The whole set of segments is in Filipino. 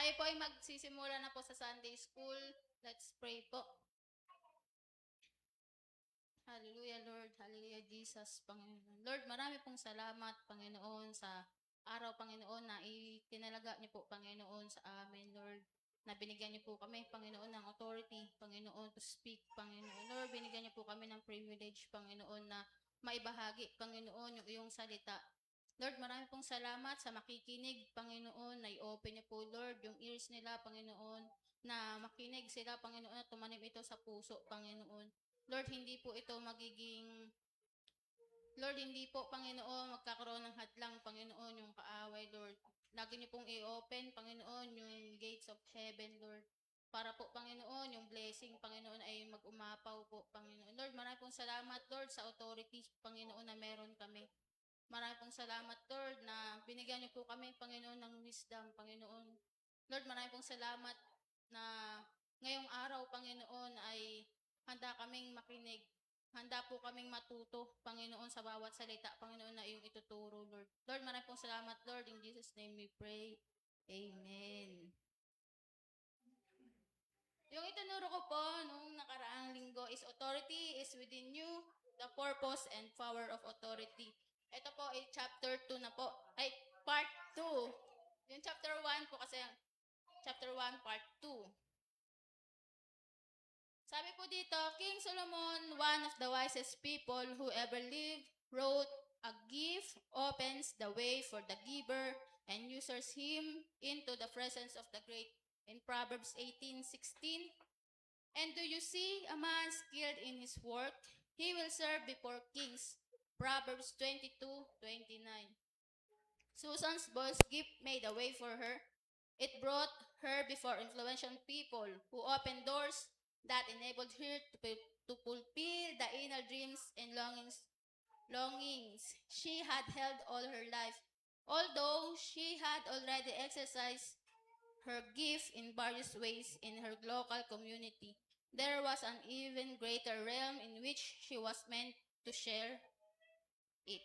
Tayo po ay magsisimula na po sa Sunday School. Let's pray po. Hallelujah, Lord. Hallelujah, Jesus, Panginoon. Lord, marami pong salamat, Panginoon, sa araw, Panginoon, na itinalaga niyo po, Panginoon, sa amin, Lord. Na binigyan niyo po kami, Panginoon, ng authority, Panginoon, to speak, Panginoon. Lord, binigyan niyo po kami ng privilege, Panginoon, na maibahagi, Panginoon, yung iyong salita. Lord, marami pong salamat sa makikinig, Panginoon, na i-open niyo po, Lord, yung ears nila, Panginoon, na makinig sila, Panginoon, at tumanim ito sa puso, Panginoon. Lord, hindi po ito magiging, Lord, hindi po, Panginoon, magkakaroon ng hadlang, Panginoon, yung kaaway, Lord. Lagi niyo pong i-open, Panginoon, yung gates of heaven, Lord. Para po, Panginoon, yung blessing, Panginoon, ay mag-umapaw po, Panginoon. Lord, marami pong salamat, Lord, sa authority, Panginoon, na meron kami. Marami pong salamat, Lord, na binigyan niyo po kami, Panginoon, ng wisdom, Panginoon. Lord, marami pong salamat na ngayong araw, Panginoon, ay handa kaming makinig. Handa po kaming matuto, Panginoon, sa bawat salita, Panginoon, na iyong ituturo, Lord. Lord, marami pong salamat, Lord. In Jesus' name we pray. Amen. Yung itinuro ko po nung nakaraang linggo is authority is within you, the purpose and power of authority. Ito po ay chapter 2 na po. Ay, part 2. Yung chapter 1 po kasi, chapter 1, part 2. Sabi po dito, King Solomon, one of the wisest people who ever lived, wrote, "A gift opens the way for the giver and ushers him into the presence of the great." In Proverbs 18:16. And do you see a man skilled in his work? He will serve before kings. Proverbs 22:29. Susan's boy's gift made a way for her. It brought her before influential people who opened doors that enabled her to fulfill the inner dreams and longings she had held all her life. Although she had already exercised her gift in various ways in her local community, there was an even greater realm in which she was meant to share it.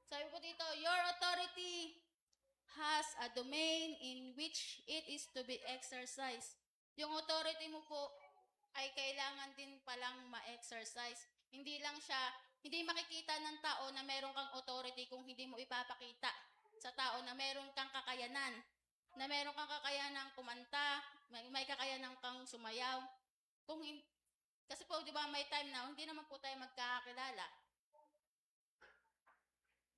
Sabi po dito, your authority has a domain in which it is to be exercised. Yung authority mo po ay kailangan din palang ma-exercise. Hindi lang siya, hindi makikita ng tao na meron kang authority kung hindi mo ipapakita sa tao na meron kang kakayanan. Na meron kang kakayanan kumanta, may kakayanan kang sumayaw. Kasi po, di ba, may time na hindi naman po tayo magkakakilala.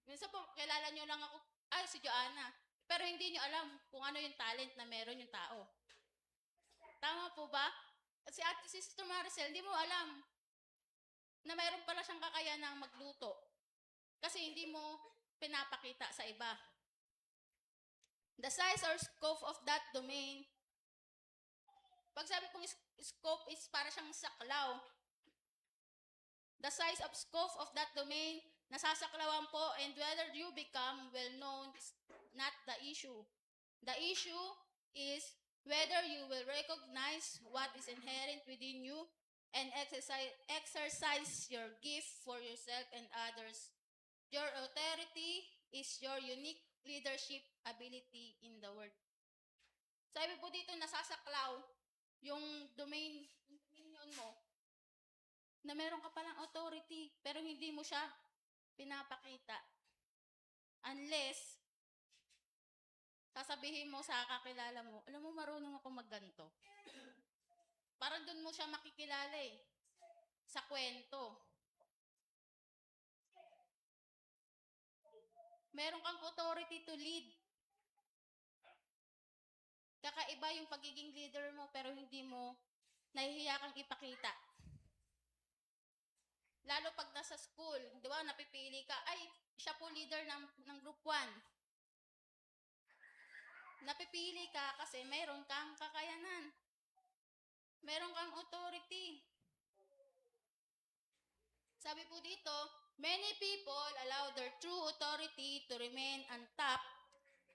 Minsan po, kilala nyo lang ako, ay, si Joanna. Pero hindi nyo alam kung ano yung talent na meron yung tao. Tama po ba? At si Sister Maricel, hindi mo alam na meron pala siyang kakayanang magluto. Kasi hindi mo pinapakita sa iba. The size or scope of that domain, pag sabi pong scope is para siyang saklaw. The size of scope of that domain, nasasaklawan po, and whether you become well-known is not the issue. The issue is whether you will recognize what is inherent within you and exercise your gift for yourself and others. Your authority is your unique leadership ability in the world. Sabi po dito, nasasaklaw yung dominion mo na meron ka palang authority pero hindi mo siya pinapakita. Unless sasabihin mo sa kakilala mo, alam mo, marunong ako magganto. Parang dun mo siya makikilala eh. Sa kwento. Meron kang authority to lead. Kakaiba yung pagiging leader mo pero hindi mo nahihiya kang ipakita. Lalo pag nasa school, di ba, napipili ka, ay, siya po leader ng group 1. Napipili ka kasi meron kang kakayanan. Meron kang authority. Sabi po dito, many people allow their true authority to remain untapped.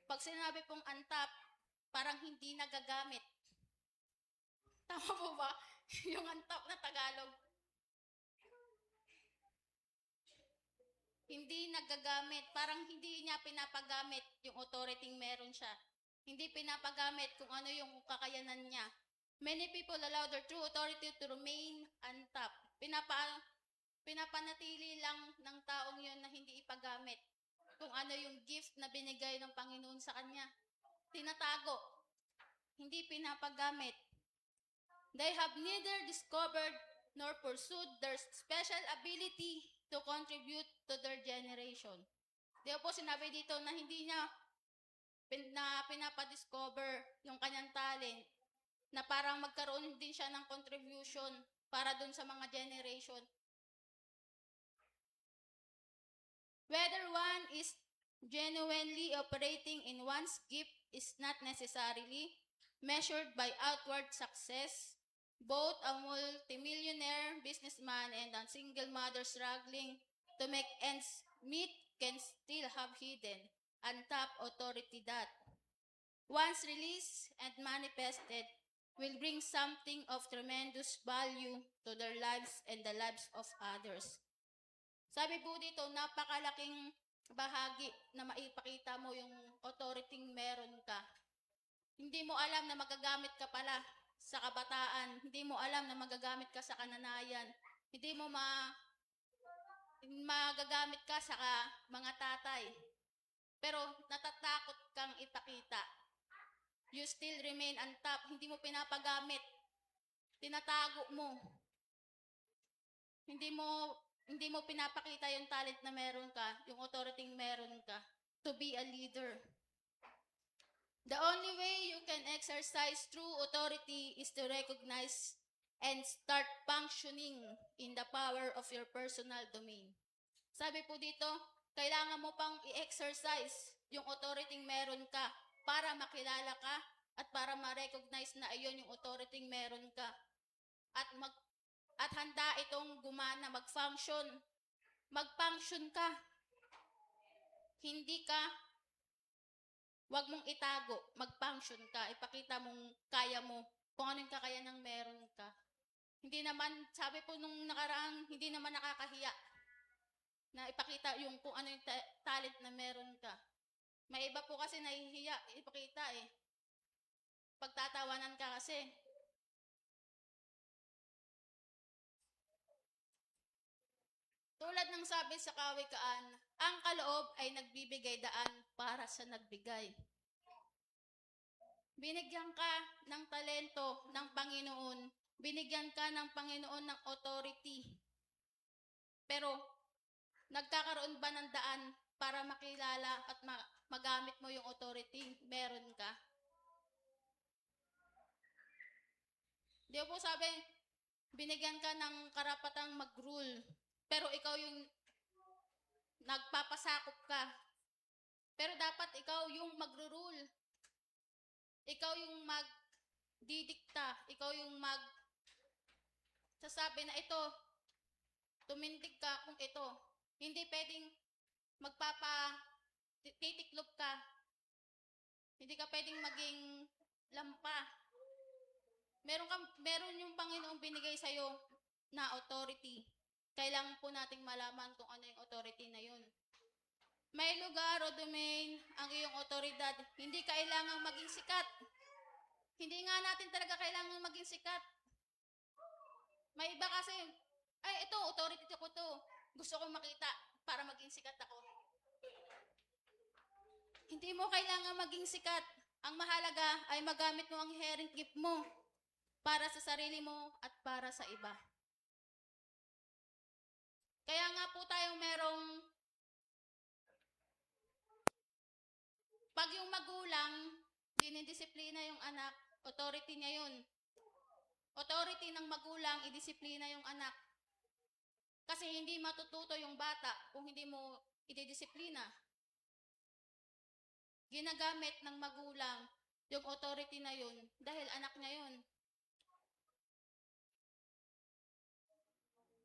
Pag sinabi pong untapped, parang hindi nagagamit. Tama po ba? Yung untapped na Tagalog. hindi nagagamit, parang hindi niya pinapagamit yung authority meron siya. Hindi pinapagamit kung ano yung kakayanan niya. Many people allow their true authority to remain untapped. Pinapanatili lang ng taong yon na hindi ipagamit kung ano yung gift na binigay ng Panginoon sa kanya. Tinatago, hindi pinapagamit. They have neither discovered nor pursued their special ability to contribute to their generation. Di po sinabi dito na hindi niya pinapadiscover yung kanyang talent na parang magkaroon din siya ng contribution para dun sa mga generation. Whether one is genuinely operating in one's gift is not necessarily measured by outward success. Both a multimillionaire businessman and a single mother struggling to make ends meet can still have hidden, untapped authority that, once released and manifested, will bring something of tremendous value to their lives and the lives of others. Sabi po dito, napakalaking bahagi na maipakita mo yung authority meron ka. Hindi mo alam na magagamit ka pala sa kabataan. Hindi mo alam na magagamit ka sa kananayan. Hindi mo magagamit ka sa mga tatay. Pero natatakot kang ipakita. You still remain untapped. Hindi mo pinapagamit. Tinatago mo. Hindi mo pinapakita yung talent na meron ka, yung authority meron ka, to be a leader. The only way you can exercise true authority is to recognize and start functioning in the power of your personal domain. Sabi po dito, kailangan mo pang i-exercise yung authority meron ka para makilala ka at para ma-recognize na iyon yung authority meron ka. At handa itong gumana, mag-function. Mag-function ka. Hindi ka, wag mong itago, mag-function ka. Ipakita mong kaya mo, kung ano yung kakayanang meron ka. Hindi naman, sabi po nung nakaraang, hindi naman nakakahiya na ipakita yung kung ano yung talent na meron ka. May iba po kasi nahihiya, ipakita eh. Pagtatawanan ka kasi. Tulad ng sabi sa Kawikaan, ang kaloob ay nagbibigay daan para sa nagbigay. Binigyan ka ng talento ng Panginoon. Binigyan ka ng Panginoon ng authority. Pero, nagkakaroon ba ng daan para makilala at magamit mo yung authority? Meron ka? Di po sabi, binigyan ka ng karapatang mag-rule. Pero ikaw yung nagpapasakop ka. Pero dapat ikaw yung magro-rule. Ikaw yung magdidikta. Ikaw yung sasabi na ito, tumindig ka kung ito. Hindi pwedeng titiklop ka. Hindi ka pwedeng maging lampa. Meron yung Panginoong binigay sa'yo na authority. Kailangan po nating malaman kung ano yung authority na yun. May lugar o domain ang iyong otoridad. Hindi kailangang maging sikat. Hindi nga natin talaga kailangang maging sikat. May iba kasi, ay ito, authority ko to. Gusto kong makita para maging sikat ako. Hindi mo kailangang maging sikat. Ang mahalaga ay magamit mo ang inherent gift mo para sa sarili mo at para sa iba. Kaya nga po tayong merong, pag yung magulang, dinidisiplina yung anak, authority niya yun. Authority ng magulang, idisiplina yung anak. Kasi hindi matututo yung bata kung hindi mo ididisiplina. Ginagamit ng magulang yung authority na yun dahil anak niya yun.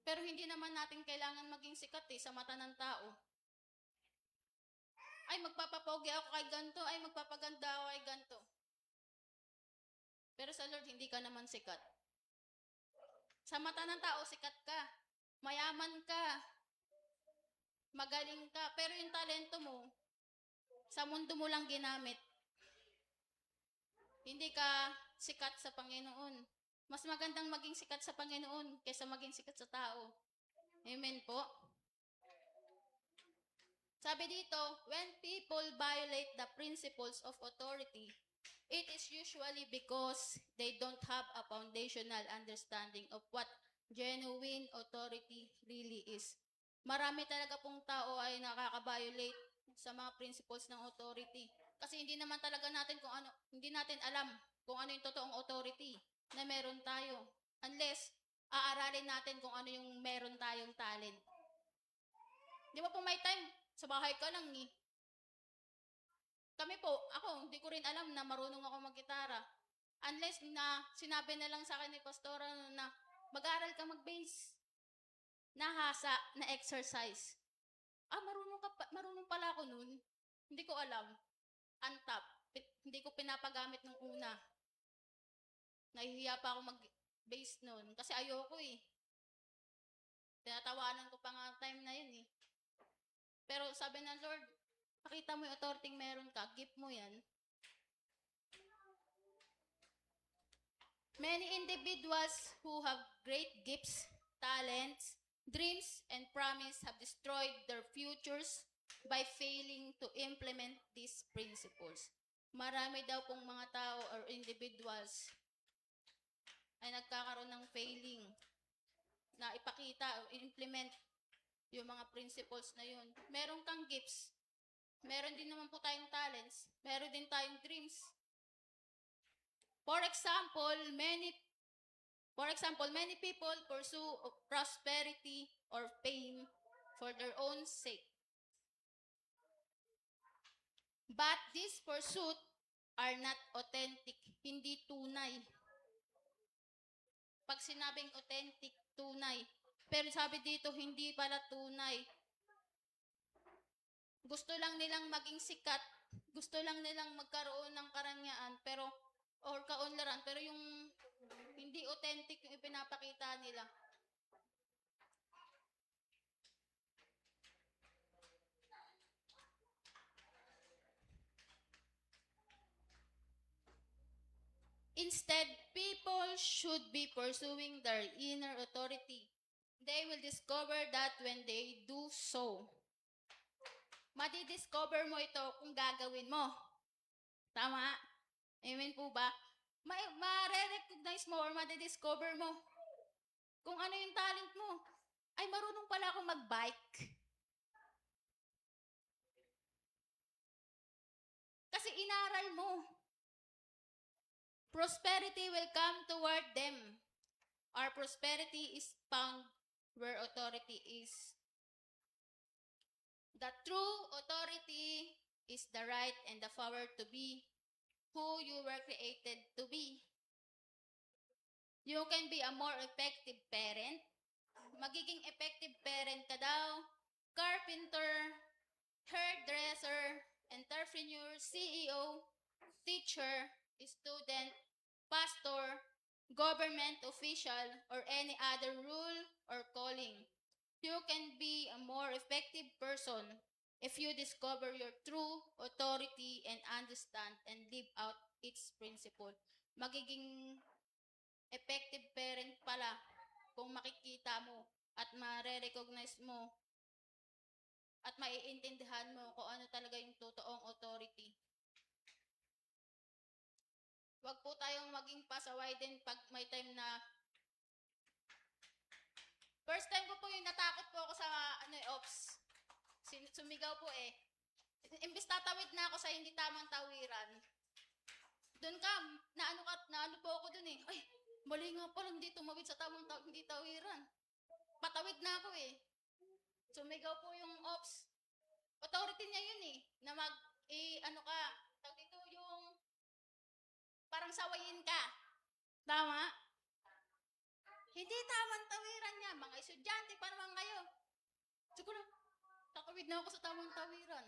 Pero hindi naman natin kailangan maging sikat sa mata ng tao. Ay, magpapapogi ako kay ganto. Ay, magpapaganda ako kay ganto. Pero sa Lord, hindi ka naman sikat. Sa mata ng tao, sikat ka. Mayaman ka. magaling ka, pero yung talento mo, sa mundo mo lang ginamit. Hindi ka sikat sa Panginoon. Mas magandang maging sikat sa Panginoon kaysa maging sikat sa tao. Amen po. Sabi dito, when people violate the principles of authority, it is usually because they don't have a foundational understanding of what genuine authority really is. Marami talaga pong tao ay nakaka-violate sa mga principles ng authority. Kasi hindi naman talaga natin hindi natin alam kung ano yung totoong authority na meron tayo. Unless, aaralin natin kung ano yung meron tayong talent. Di ba po may time, sa bahay ka lang eh. Kami po, ako, hindi ko rin alam na marunong ako mag-gitara. Unless na sinabi na lang sa akin ni Pastora na mag-aral ka mag-bass. Nahasa, na exercise. Marunong pala ako nun. Hindi ko alam. Untap. Hindi ko pinapagamit nung una. Nahihiya pa ako mag-bass nun. Kasi ayoko eh. Tinatawanan ko pa nga time na yun eh. Pero sabi ng Lord, pakita mo yung authority meron ka, gift mo yan. Many individuals who have great gifts, talents, dreams, and promise have destroyed their futures by failing to implement these principles. Marami daw pong mga tao or individuals ay nagkakaroon ng failing na ipakita o implement yung mga principles na yun. Meron kang gifts. Meron din naman po tayong talents. Meron din tayong dreams. For example, many people pursue prosperity or fame for their own sake. But these pursuits are not authentic, hindi tunay. Pag sinabing authentic, tunay. Pero sabi dito, hindi pala tunay. Gusto lang nilang maging sikat. Gusto lang nilang magkaroon ng karangyaan, or kaunlaran, pero yung hindi authentic yung ipinapakita nila. Instead, people should be pursuing their inner authority. They will discover that when they do so. Madidiscover mo ito kung gagawin mo. Tama? Amen po ba? Ma-recognize mo or madidiscover mo kung ano yung talent mo. Ay, marunong pala akong mag-bike. Kasi inaral mo. Prosperity will come toward them. Our prosperity is found where authority is. The true authority is the right and the power to be who you were created to be. You can be a more effective parent. Magiging effective parent ka daw. Carpenter, hairdresser, entrepreneur, CEO, teacher, student, pastor, government official, or any other role or calling. You can be a more effective person if you discover your true authority and understand and live out its principle. Magiging effective parent pala kung makikita mo at ma-recognize mo at maiintindihan mo kung ano talaga yung totoong authority. Huwag po tayong maging pasaway din pag may time na first time ko po yung natakot po ako sa ops. Sumigaw po eh. Imbis tatawid na ako sa hindi tamang tawiran. Doon ka, naano po ako doon eh. Ay, mali nga pala, hindi tumawid sa hindi tawiran. Patawid na ako eh. Sumigaw po yung ops. Authority niya yun eh. Na tawag dito yung parang sawayin ka. Tama? Hindi tamang tawiran niya. Mga estudyante pa naman kayo. Siguro, tatawid na ako sa tamang tawiran.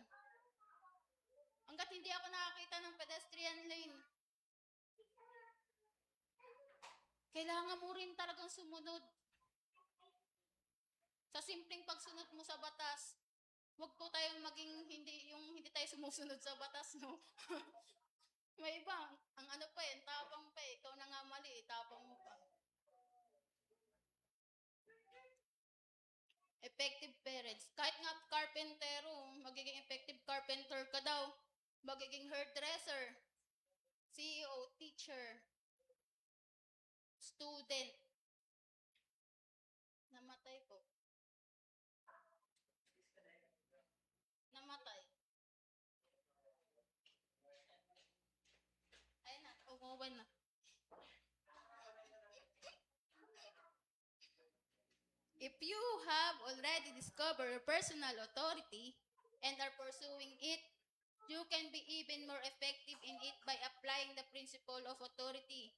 Hanggat hindi ako nakakita ng pedestrian lane. Kailangan mo rin talagang sumunod. Sa simpleng pagsunod mo sa batas, Wag po tayong maging hindi tayo sumusunod sa batas, no? May iba, ang ano pa yan, tapang pa ikaw na nga mali, tapang mo pa. Effective parents. Kahit nga carpentero, magiging effective carpenter ka daw. Magiging hairdresser, CEO, teacher, student. Namatay po. Namatay. Ayun na, umuwan na. If you have already discovered your personal authority and are pursuing it, you can be even more effective in it by applying the principle of authority.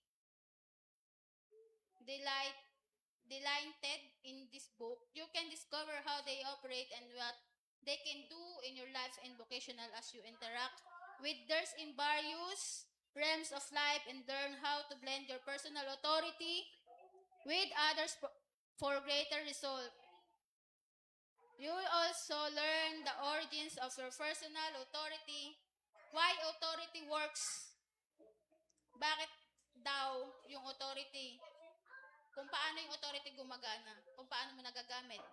Delighted in this book, you can discover how they operate and what they can do in your lives and vocational as you interact with theirs in various realms of life and learn how to blend your personal authority with others for greater result. You will also learn the origins of your personal authority, why authority works, bakit daw yung authority, kung paano yung authority gumagana, kung paano mo nagagamit,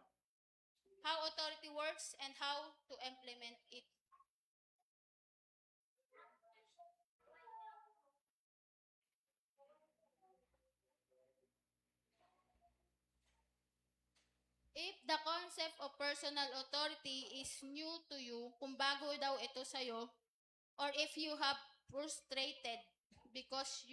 how authority works, and how to implement it. If the concept of personal authority is new to you, kung bago daw ito sa'yo, or if you have frustrated because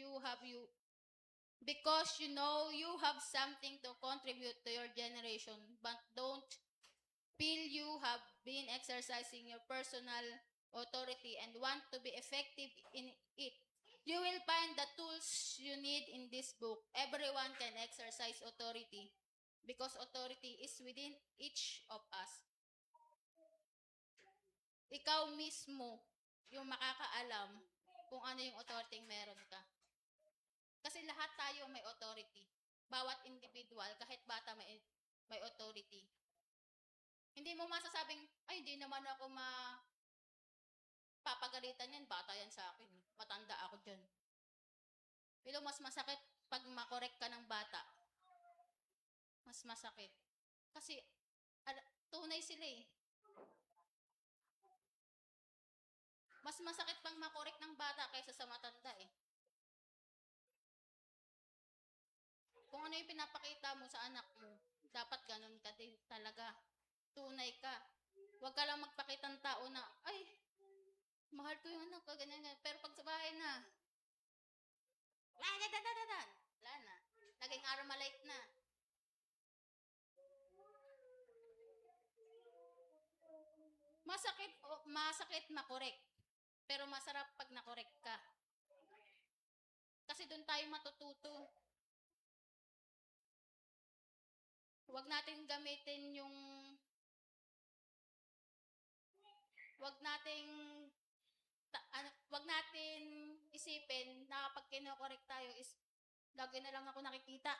because you know you have something to contribute to your generation but don't feel you have been exercising your personal authority and want to be effective in it, you will find the tools you need in this book. Everyone can exercise authority because authority is within each of us. Ikaw mismo yung makakaalam kung ano yung authority meron ka. Kasi lahat tayo may authority. Bawat individual, kahit bata may authority. Hindi mo masasabing, ay, hindi naman ako papagalitan yan, bata yan sa akin. Matanda ako dyan. Pero mas masakit pag makorek ka ng bata. Mas masakit. Kasi tunay sila eh. Mas masakit pang makorek ng bata kaysa sa matanda eh. Kung ano yung pinapakita mo sa anak mo, dapat ganun ka din talaga. Tunay ka. Huwag ka lang magpakitang tao na, ay, mahal ko yung anak ko, ganyan. Pero pag sa bahay na, wala na. Naging Armalite na. Masakit makorek. Pero masarap pag nakorek ka. Kasi doon tayo matututo. Huwag natin gamitin yung wag natin isipin na kapag kinokorek tayo is lagi na lang ako nakikita.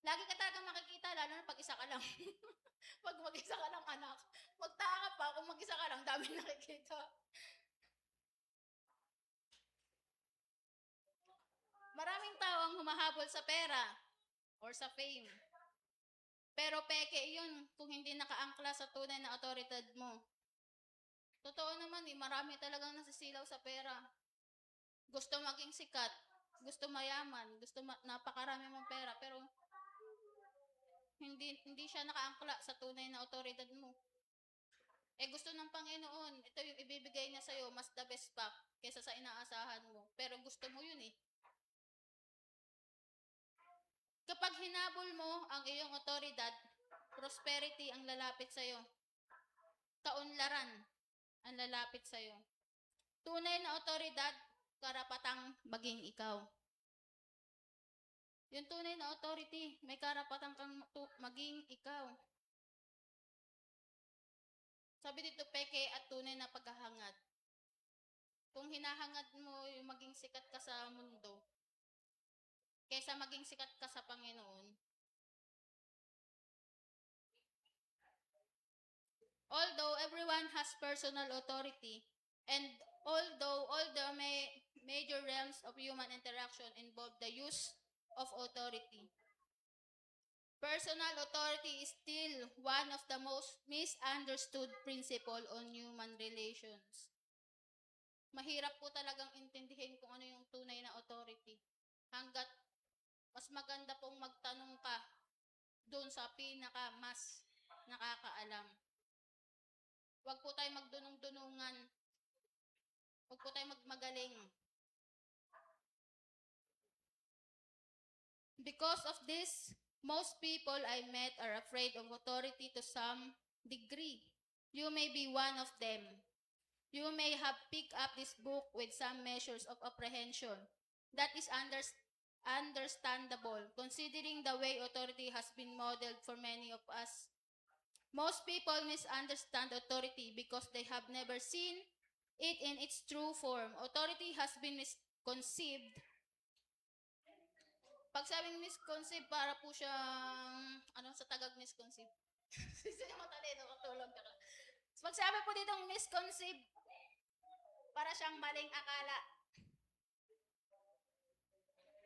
Lagi ka talaga makikita, lalo na pag isa ka lang. Pag mag-isa ka lang, anak. Magtaka ka pa kung mag-isa ka lang, dami nakikita. Maraming tao ang humahabol sa pera or sa fame. Pero peke yun kung hindi nakaangkla sa tunay na otoridad mo. Totoo naman marami talagang nasisilaw sa pera. Gusto maging sikat, gusto mayaman, napakarami mong pera, pero hindi siya nakaangkla sa tunay na otoridad mo. Gusto ng Panginoon, ito yung ibibigay niya sa'yo, mas the best pa kaysa sa inaasahan mo. Pero gusto mo yun eh. Kapag hinabol mo ang iyong otoridad, prosperity ang lalapit sa'yo. Kaunlaran ang lalapit sa'yo. Tunay na otoridad, karapatang maging ikaw. Yung tunay na authority, may karapatang kang maging ikaw. Sabi dito, peke at tunay na paghahangad. Kung hinahangad mo yung maging sikat ka sa mundo, kaysa maging sikat ka sa Panginoon, Although everyone has personal authority, and although all the major realms of human interaction involve the use of authority, personal authority is still one of the most misunderstood principle on human relations. Mahirap po talagang intindihin kung ano yung tunay na authority. Hanggat mas maganda pong magtanong ka doon sa pinaka mas nakakaalam. Huwag po tayo magdunong-dunungan. Huwag po tayo magmagaling. Because of this, most people I met are afraid of authority to some degree. You may be one of them. You may have picked up this book with some measures of apprehension. That is understandable, considering the way authority has been modeled for many of us. Most people misunderstand authority because they have never seen it in its true form. Authority has been misconceived. Pag sabing misconceived, para po siyang, sa Tagalog misconceived? Sino matalino, katulog ka. Pag sabi po ditong misconceived, para siyang maling akala.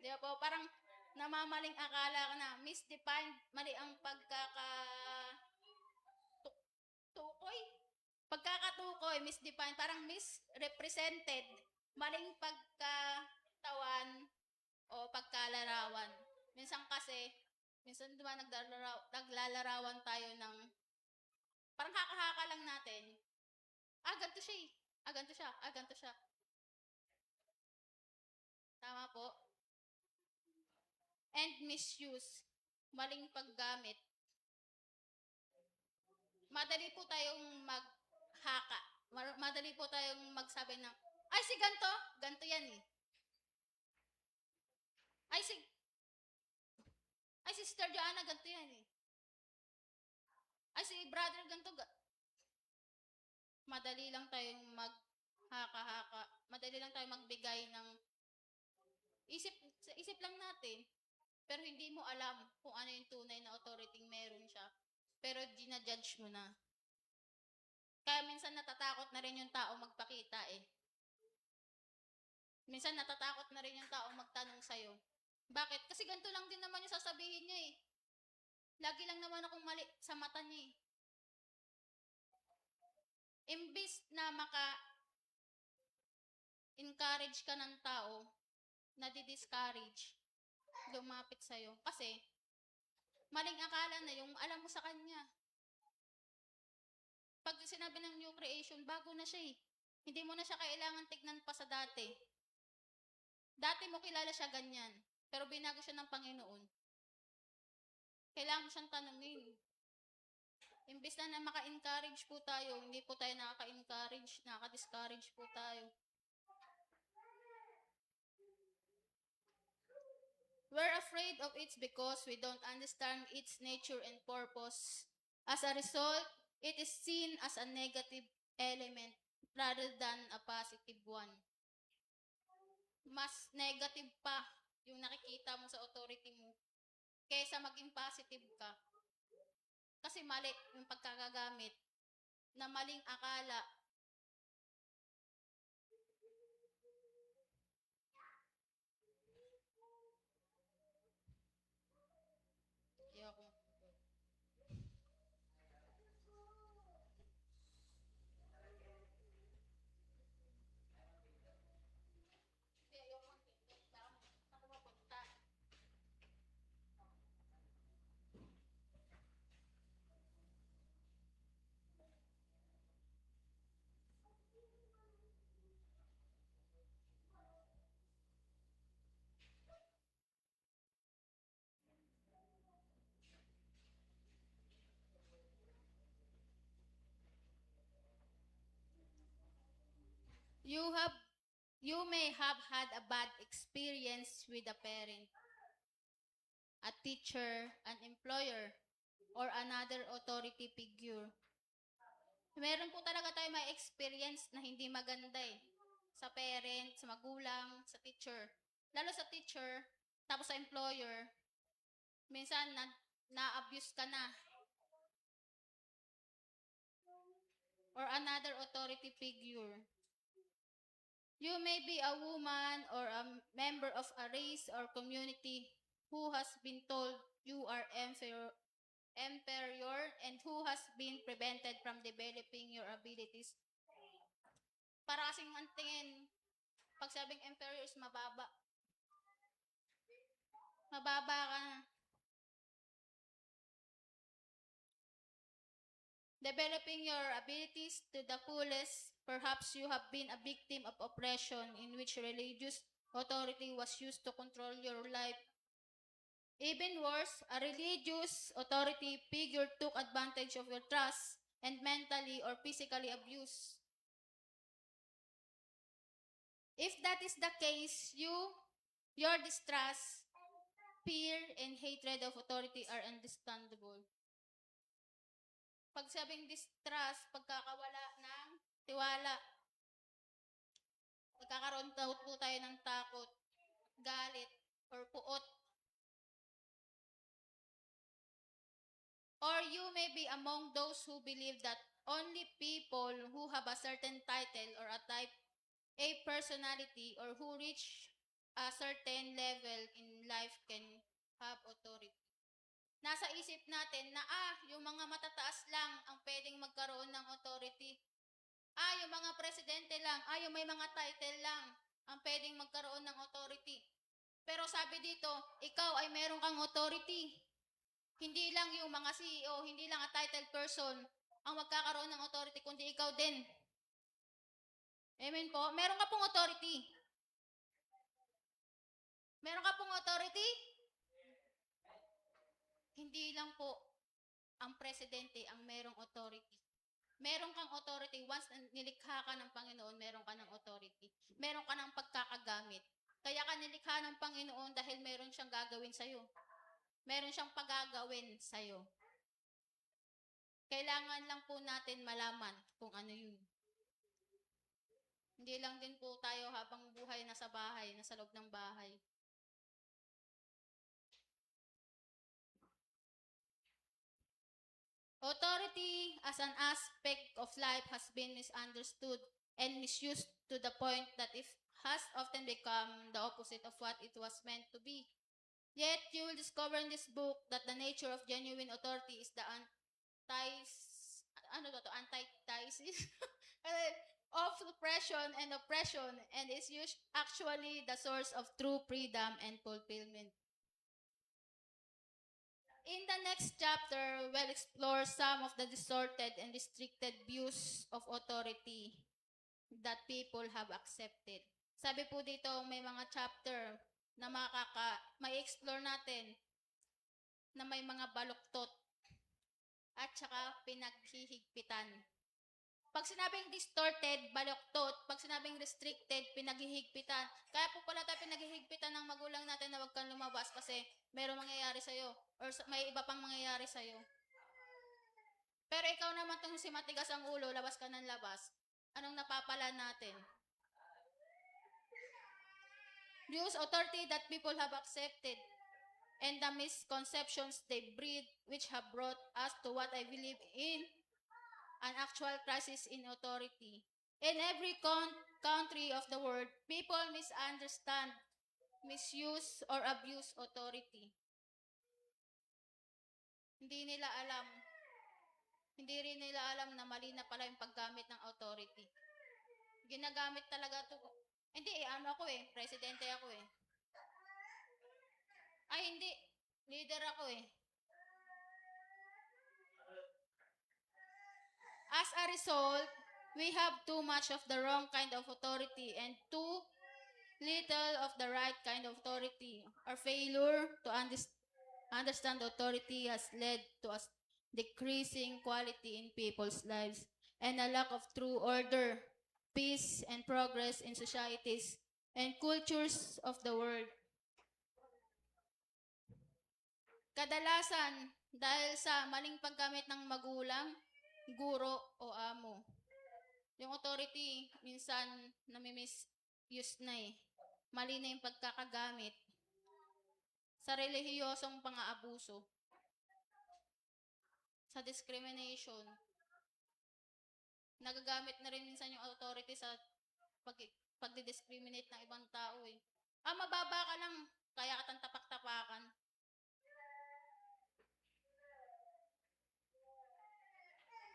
Di ba po? Parang namamaling akala ka na, misdefined, mali ang pagkakatukoy. Pagkakatukoy, misdefined, parang misrepresented, maling pagkatawan o pagkalarawan. Minsan diba naglalarawan tayo ng, parang haka-haka lang natin. Ganito siya eh. Ganito siya. Ganito siya. Tama po. And misuse. Maling paggamit. Madali po tayong maghaka. Madali po tayong magsabi ng, si ganito. Ganito yan eh. Sister Joanna, ganito yan eh. Si brother, ganito. Madali lang tayong maghaka-haka. Madali lang tayong magbigay ng isip lang natin. Pero hindi mo alam kung ano yung tunay na authority meron siya. Pero ginajudge mo na. Kaya minsan natatakot na rin yung tao magpakita eh. Minsan natatakot na rin yung tao magtanong sa'yo. Bakit? Kasi ganito lang din naman yung sasabihin niya eh. Lagi lang naman akong mali sa mata niya eh. Imbis na maka-encourage ka ng tao, nadi-discourage, lumapit sa'yo. Kasi, maling akala na yung alam mo sa kanya. Pag sinabi ng new creation, bago na siya eh. Hindi mo na siya kailangan tignan pa sa dati. Dati mo kilala siya ganyan, pero binago siya ng Panginoon. Kailangan mo siyang tanungin. Imbis na maka-encourage po tayo, hindi po tayo nakaka-encourage, nakaka-discourage po tayo. We're afraid of it because we don't understand its nature and purpose. As a result, it is seen as a negative element rather than a positive one. Mas negative pa yung nakikita mo sa authority mo kaysa maging positive ka. Kasi mali yung pagkakagamit na maling akala. You may have had a bad experience with a parent, a teacher, an employer, or another authority figure. Meron po talaga tayo may experience na hindi maganda eh. Sa parent, sa magulang, sa teacher. Lalo sa teacher, tapos sa employer, minsan na-abuse ka na. or another authority figure. You may be a woman or a member of a race or community who has been told you are inferior and who has been prevented from developing your abilities. Para kasing ang tingin, pag sabing inferior is mababa. Mababa ka na. Developing your abilities to the fullest, perhaps you have been a victim of oppression in which religious authority was used to control your life. Even worse, a religious authority figure took advantage of your trust and mentally or physically abuse. If that is the case, your distrust, fear, and hatred of authority are understandable. Pag sabing distrust, pagkakawala ng tiwala, nagkakaroon daw po tayo ng takot, galit, or puot. Or you may be among those who believe that only people who have a certain title or a type A personality or who reach a certain level in life can have authority. Nasa isip natin na yung mga matataas lang ang pwedeng magkaroon ng authority. Yung mga presidente lang, yung may mga title lang ang pwedeng magkaroon ng authority. Pero sabi dito, ikaw ay meron kang authority. Hindi lang yung mga CEO, hindi lang a title person ang magkakaroon ng authority, kundi ikaw din. Amen po. Meron ka pong authority. Meron ka pong authority? Hindi lang po ang presidente ang merong authority. Meron kang authority. Once nilikha ka ng Panginoon, meron ka ng authority. Meron ka ng pagkakagamit. Kaya ka nilikha ng Panginoon dahil meron siyang gagawin sa'yo. Meron siyang pagagawin sa'yo. Kailangan lang po natin malaman kung ano yun. Hindi lang din po tayo habang buhay nasa bahay, nasa loob ng bahay. Authority as an aspect of life has been misunderstood and misused to the point that it has often become the opposite of what it was meant to be. Yet, you will discover in this book that the nature of genuine authority is the antithesis of suppression and oppression and is actually the source of true freedom and fulfillment. In the next chapter, we'll explore some of the distorted and restricted views of authority that people have accepted. Sabi po dito, may mga chapter na may explore natin na may mga baluktot at saka pinaghihigpitan. Pag sinabing distorted, baluktot. Pag sinabing restricted, pinaghihigpitan. Kaya po pala tayo pinaghihigpitan ng magulang natin na huwag kang lumabas kasi mayroong mangyayari sa'yo or may iba pang mangyayari sa'yo. Pero ikaw naman itong si matigas ang ulo, labas ka ng labas. Anong napapala natin? Views authority that people have accepted and the misconceptions they breed which have brought us to what I believe in an actual crisis in authority. In every country of the world, people misunderstand, misuse, or abuse authority. Hindi rin nila alam na mali na pala yung paggamit ng authority. Ginagamit talaga ito. Hindi, presidente ako eh. Hindi, leader ako eh. As a result, we have too much of the wrong kind of authority and too little of the right kind of authority. Our failure to understand authority has led to a decreasing quality in people's lives and a lack of true order, peace, and progress in societies and cultures of the world. Kadalasan, dahil sa maling paggamit ng magulang, guro o amo. Yung authority, minsan nami-misuse na eh. Mali na yung pagkakagamit sa relihiyosong pang-aabuso, sa discrimination, nagagamit na rin minsan yung authority sa pag pagdi-discriminate ng ibang tao eh. Mababa ka lang, kaya ka tapak-tapakan.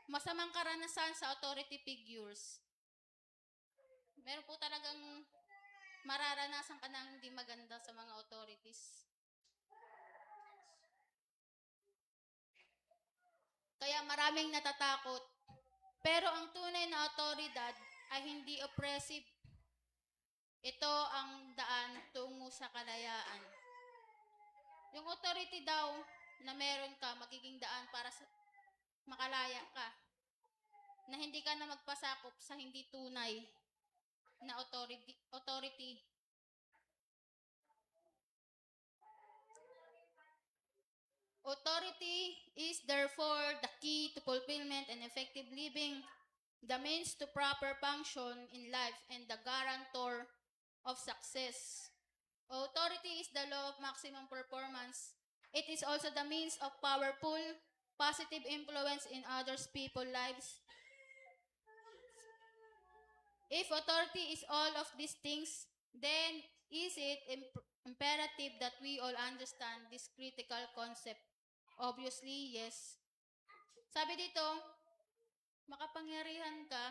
Masamang karanasan sa authority figures. Meron po talagang mararanasan ka ng hindi maganda sa mga authorities. Kaya maraming natatakot. Pero ang tunay na autoridad ay hindi oppressive. Ito ang daan tungo sa kalayaan. Yung authority daw na meron ka, magiging daan para sa makalaya ka. Na hindi ka na magpasakop sa hindi tunay na authority. Authority is therefore the key to fulfillment and effective living, the means to proper function in life, and the guarantor of success. Authority is the law of maximum performance. It is also the means of powerful, positive influence in others' people's lives. If authority is all of these things, then is it imperative that we all understand this critical concept? Obviously, yes. Sabi dito, makapangyarihan ka,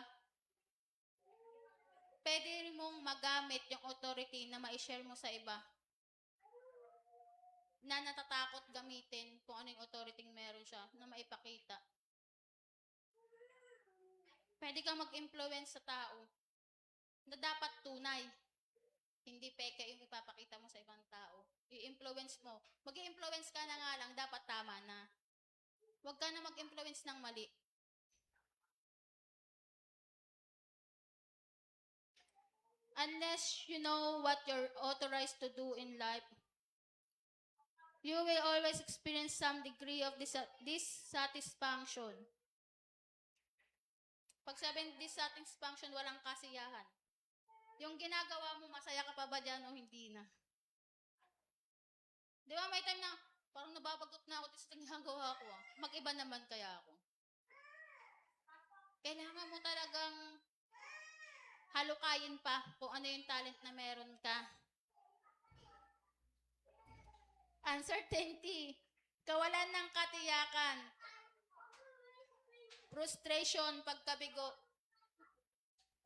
pwede mong magamit yung authority na ma-share mo sa iba na natatakot gamitin kung ano yung authority meron siya na maipakita. Pwede kang mag-influence sa tao na dapat tunay. Hindi peke yung ipapakita mo sa ibang tao. I-influence mo. Mag-i-influence ka na nga lang, dapat tama na. Huwag ka na mag-influence ng mali. Unless you know what you're authorized to do in life, you will always experience some degree of dissatisfaction. Pag sabing dissatisfaction, walang kasiyahan. Yung ginagawa mo, masaya ka pa ba dyan o hindi na? Di ba may time na parang nababagot na ako sa ginagawa ko. Mag-iba naman kaya ako. Kailangan mo talagang halukayin pa kung ano yung talent na meron ka. Uncertainty, kawalan ng katiyakan, frustration, pagkabigo,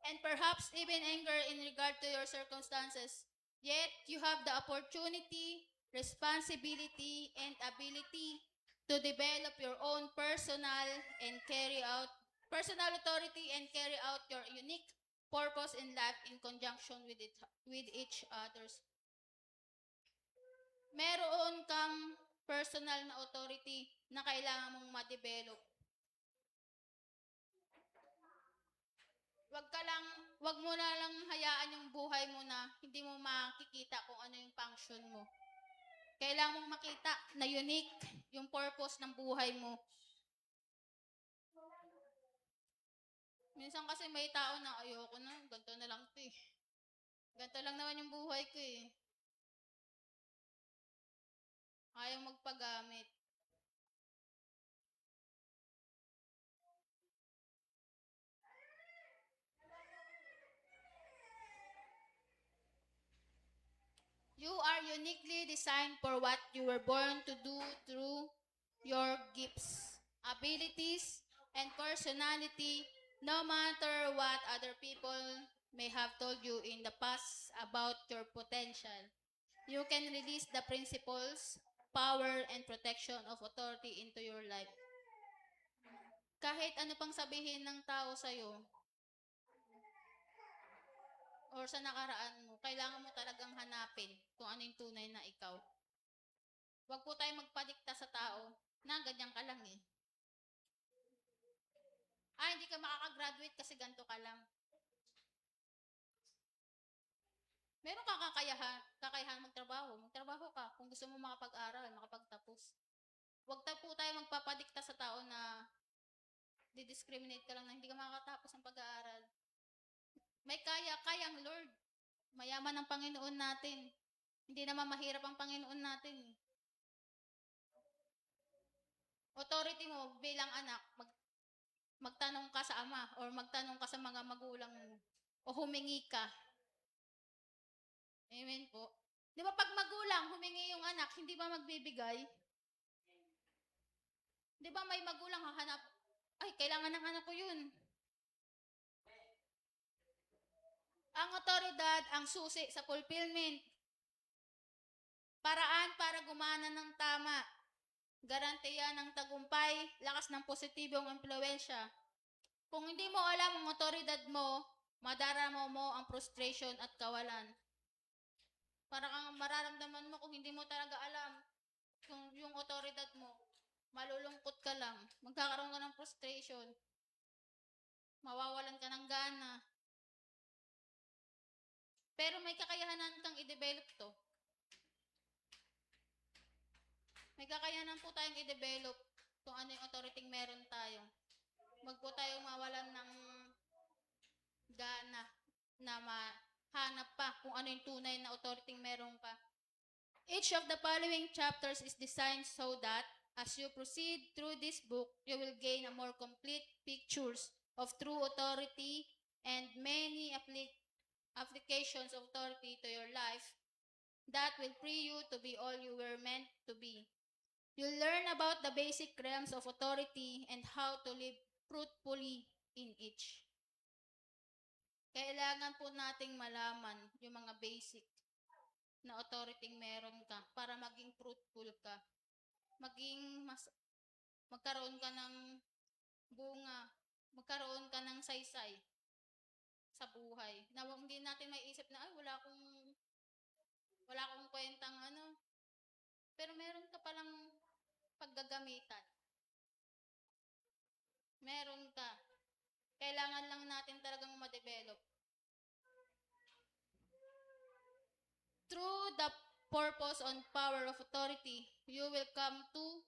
and perhaps even anger in regard to your circumstances. Yet, you have the opportunity, responsibility, and ability to develop your own personal authority and carry out your unique purpose in life in conjunction with each others. Meron kang personal na authority na kailangan mong ma-develop. Wag mo na lang hayaan yung buhay mo na hindi mo makikita kung ano yung function mo. Kailangan mong makita na unique yung purpose ng buhay mo. Minsan kasi may tao na ayoko na, ganito na lang ito eh. Ganito lang naman yung buhay ko eh. Ayaw magpagamit. You are uniquely designed for what you were born to do through your gifts, abilities, and personality, no matter what other people may have told you in the past about your potential. You can release the principles, power, and protection of authority into your life. Kahit ano pang sabihin ng tao sa'yo, or sa nakaraan mo, kailangan mo talagang hanapin kung ano yung tunay na ikaw. Huwag po tayo magpadikta sa tao na ganyan ka lang eh. Hindi ka makakagraduate kasi ganito ka lang. Meron kang kakayahan magtrabaho. Magtrabaho ka kung gusto mo makapag-aral, makapagtapos. Huwag po tayo magpapadikta sa tao na didiscriminate ka lang na hindi ka makakatapos ng pag-aaral. May kayang Lord. Mayaman ang Panginoon natin. Hindi naman mahirap ang Panginoon natin. Authority mo bilang anak, magtanong ka sa ama or magtanong ka sa mga magulang mo o humingi ka. Amen po. Di ba pag magulang, humingi yung anak, hindi ba magbibigay? Di ba may magulang hahanap, ay, kailangan ng anak ko yun. Ang otoridad, ang susi sa fulfillment. Paraan para gumana ng tama. Garantiya ng tagumpay, lakas ng positibong impluensya. Kung hindi mo alam ang otoridad mo, madarama mo ang frustration at kawalan. Para kang mararamdaman mo kung hindi mo talaga alam kung yung otoridad mo, malulungkot ka lang, magkakaroon ka ng frustration, mawawalan ka ng gana. Pero may kakayahanan kang i-develop to. May kakayanan po tayong i-develop kung ano yung authority meron tayo. Wag po tayong mawalan ng gana na mahanap pa kung ano yung tunay na authority meron ka. Each of the following chapters is designed so that as you proceed through this book, you will gain a more complete pictures of true authority and many applications of authority to your life that will free you to be all you were meant to be. You'll learn about the basic realms of authority and how to live fruitfully in each. Kailangan po nating malaman yung mga basic na authority meron ka para maging fruitful ka. Magkaroon ka ng bunga, magkaroon ka ng saysay sa buhay. Na hindi natin maiisip na, ay, wala akong kwentang ano. Pero meron ka palang paggagamitan. Meron ka. Kailangan lang natin talagang ma-develop. Through the purpose and power of authority, you will come to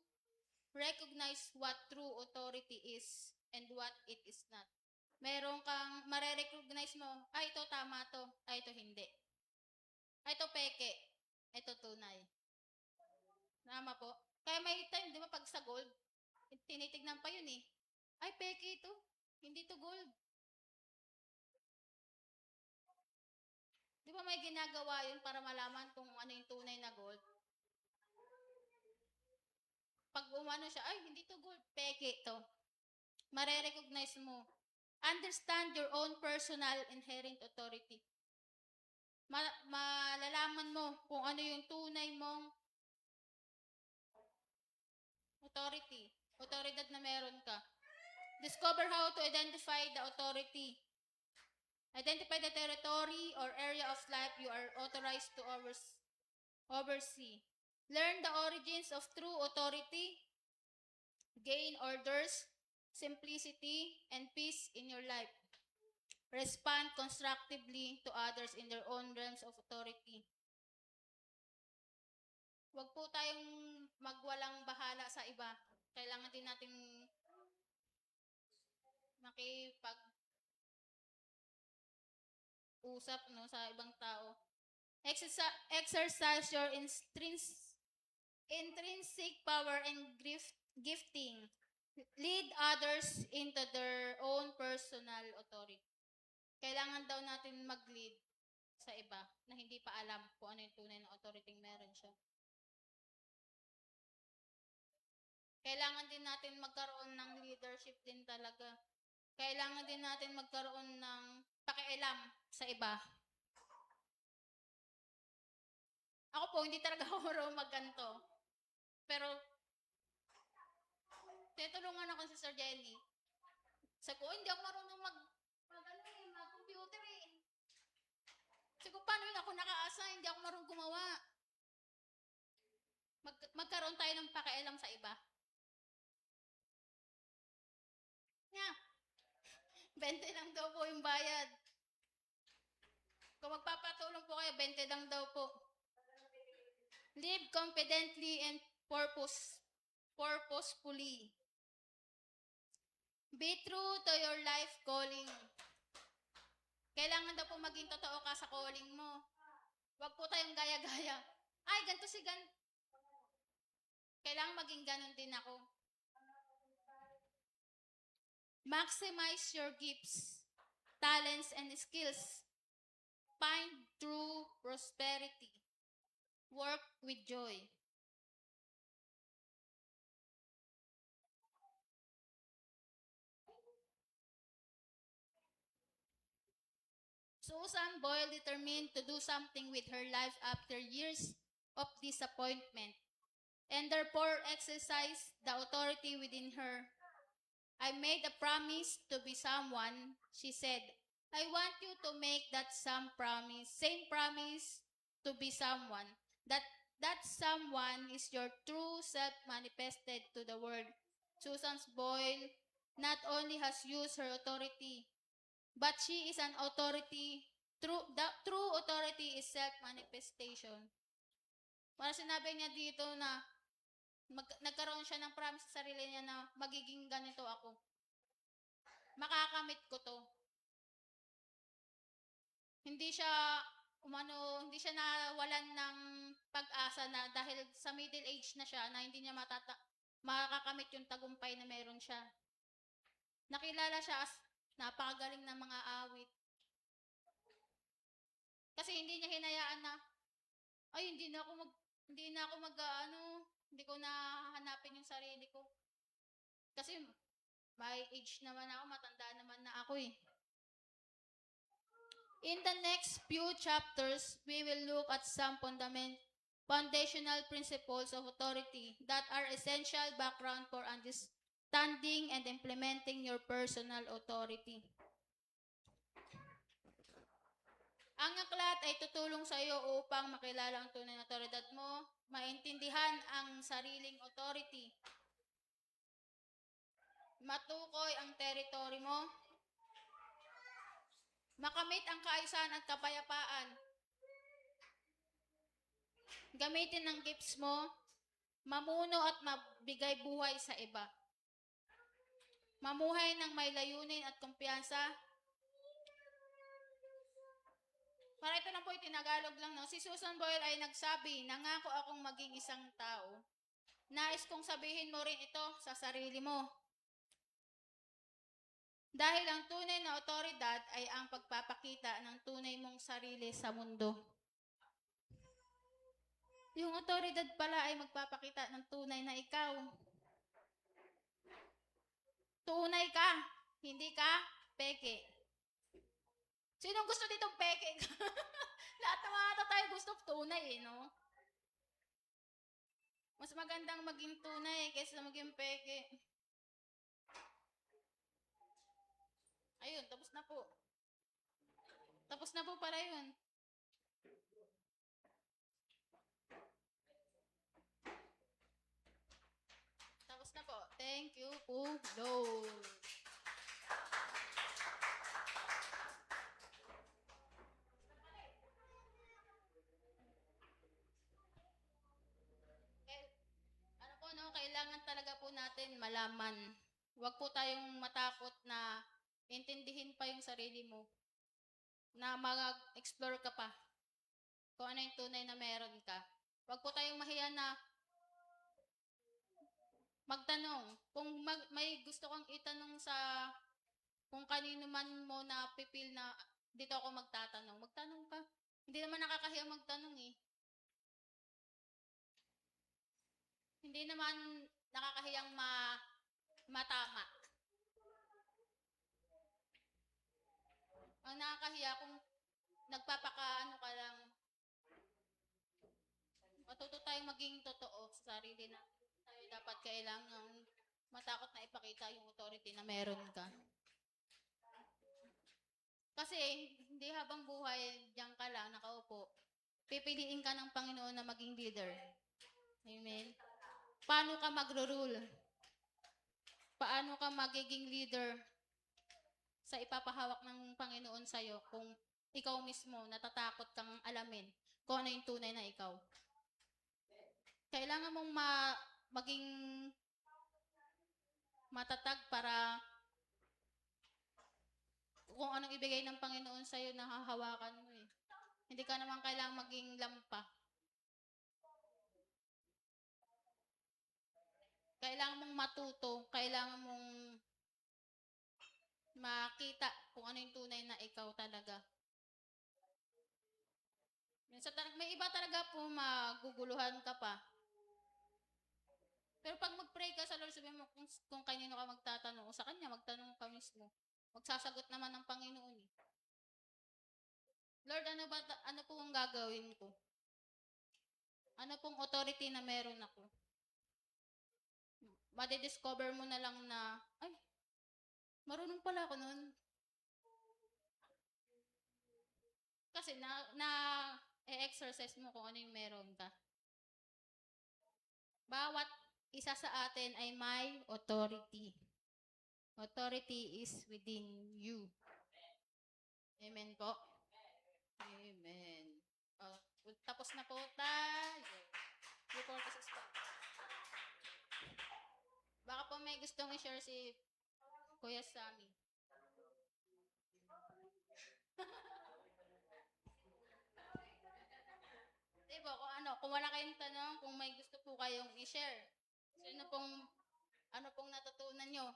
recognize what true authority is and what it is not. Meron kang mare-recognize mo, ay, ito tama to, ay, ito hindi. Ay, ito peke, ito tunay. Tama po. Kaya may time, di ba, pag sa gold, tinitignan pa yun eh. Ay, peke ito. Hindi to gold. Di ba may ginagawa yun para malaman kung ano yung tunay na gold? Pag umano siya, ay, hindi to gold. Peke ito. Mare-recognize mo. Understand your own personal inherent authority. Malalaman mo kung ano yung tunay mong authority. Autoridad na meron ka. Discover how to identify the authority. Identify the territory or area of life you are authorized to oversee. Learn the origins of true authority. Gain orders, simplicity, and peace in your life. Respond constructively to others in their own realms of authority. Huwag po tayong magwalang bahala sa iba. Kailangan din nating makipag-usap sa ibang tao. Exercise your intrinsic power and gifting. Lead others into their own personal authority. Kailangan daw natin mag-lead sa iba na hindi pa alam kung ano yung tunay na authority meron siya. Kailangan din natin magkaroon ng leadership din talaga. Kailangan din natin magkaroon ng pakialam sa iba. Ako po, hindi talaga ako marunong magganto. Pero, tinutulungan ako si Sir Jenny. Sabi ko, hindi ako marunong mag-computer eh. Sabi ko, paano yun ako nakaasa? Hindi ako marunong gumawa. Magkaroon tayo ng pakialam sa iba. Nga, 20 lang daw po yung bayad. Kung magpapatulong po kayo, 20 lang daw po. Live confidently and purposefully. Be true to your life calling. Kailangan daw po maging totoo ka sa calling mo. Huwag po tayong gaya-gaya. Ay, ganito si gan. Kailangan maging ganon din ako. Maximize your gifts, talents, and skills. Find true prosperity. Work with joy. Susan Boyle determined to do something with her life after years of disappointment and therefore exercised the authority within her. I made a promise to be someone, she said. I want you to make that same promise to be someone. That that someone is your true self manifested to the world. Susan Boyle not only has used her authority, but she is an authority. The true authority is self-manifestation. Para sinabi niya dito na nagkaroon siya ng promise sa sarili niya na magiging ganito ako. Makakamit ko to. Hindi siya hindi siya nawalan ng pag-asa na dahil sa middle age na siya na hindi niya makakamit yung tagumpay na meron siya. Nakilala siya as napakagaling ng mga awit. Kasi hindi niya hinayaan na ay hindi na ako hindi ko na hahanapin yung sarili ko. Kasi may age naman ako, matanda naman na ako eh. In the next few chapters, we will look at some foundational principles of authority that are essential background for understanding and implementing your personal authority. Ang aklat ay tutulong sa iyo upang makilala ang tunay na otoridad mo, maintindihan ang sariling authority, matukoy ang territory mo, makamit ang kaayusan at kapayapaan, gamitin ang gifts mo, mamuno at mabigay buhay sa iba, mamuhay ng may layunin at kumpiyansa. Para ito lang po, itinagalog lang. No? Si Susan Boyle ay nagsabi, nangako akong maging isang tao. Nais kong sabihin mo rin ito sa sarili mo. Dahil ang tunay na otoridad ay ang pagpapakita ng tunay mong sarili sa mundo. Yung otoridad pala ay magpapakita ng tunay na ikaw. Tunay ka, hindi ka peke. Sinong gusto ditong peke? Lahat ng mga tayo gusto tunay eh, no? Mas magandang maging tunay kaysa maging peke. Ayun, tapos na po. Tapos na po pala yun. Tapos na po. Thank you po, Lord. Kailangan talaga po natin malaman. Huwag po tayong matakot na intindihin pa yung sarili mo. Na mag-explore ka pa. Kung ano yung tunay na meron ka. Huwag po tayong mahiya na magtanong. Kung may gusto kang itanong sa kung kanino man mo na pipil na dito ako magtatanong. Magtanong ka. Hindi naman nakakahiya magtanong eh. Hindi naman nakakahiyang matama. Ang nakakahiya kung nagpapakaano ka lang, matuto tayong maging totoo sa sarili na tayo dapat kailangan matakot na ipakita yung authority na meron ka. Kasi hindi habang buhay, diyan ka lang, nakaupo, pipiliin ka ng Panginoon na maging leader. Amen? Paano ka magro-rule? Paano ka magiging leader sa ipapahawak ng Panginoon sa'yo kung ikaw mismo natatakot kang alamin kung ano yung tunay na ikaw? Kailangan mong maging matatag para kung anong ibigay ng Panginoon sa'yo, nahahawakan mo eh. Hindi ka naman kailangang maging lampa. Kailangan mong matuto, kailangan mong makita kung ano yung tunay na ikaw talaga. Minsan may iba talaga po maguguluhan ka pa. Pero pag mag-pray ka sa Lord, sabihin mo kung kanino ka magtatanong, o sa Kanya, magtanong ka mismo. Magsasagot naman ng Panginoon eh. Lord, ano po ang gagawin ko? Ano pong authority na meron ako? Madidiscover mo na lang na, ay, marunong pala ako nun. Kasi exercise mo kung ano yung meron ka. Bawat isa sa atin ay may authority. Authority is within you. Amen po? Amen. Oh, tapos na po tayo. 3:46 po. Baka po may gustong i-share si Kuya Sammy. Di po, kung wala kayong tanong, kung may gusto po kayong i-share, ano pong natutunan nyo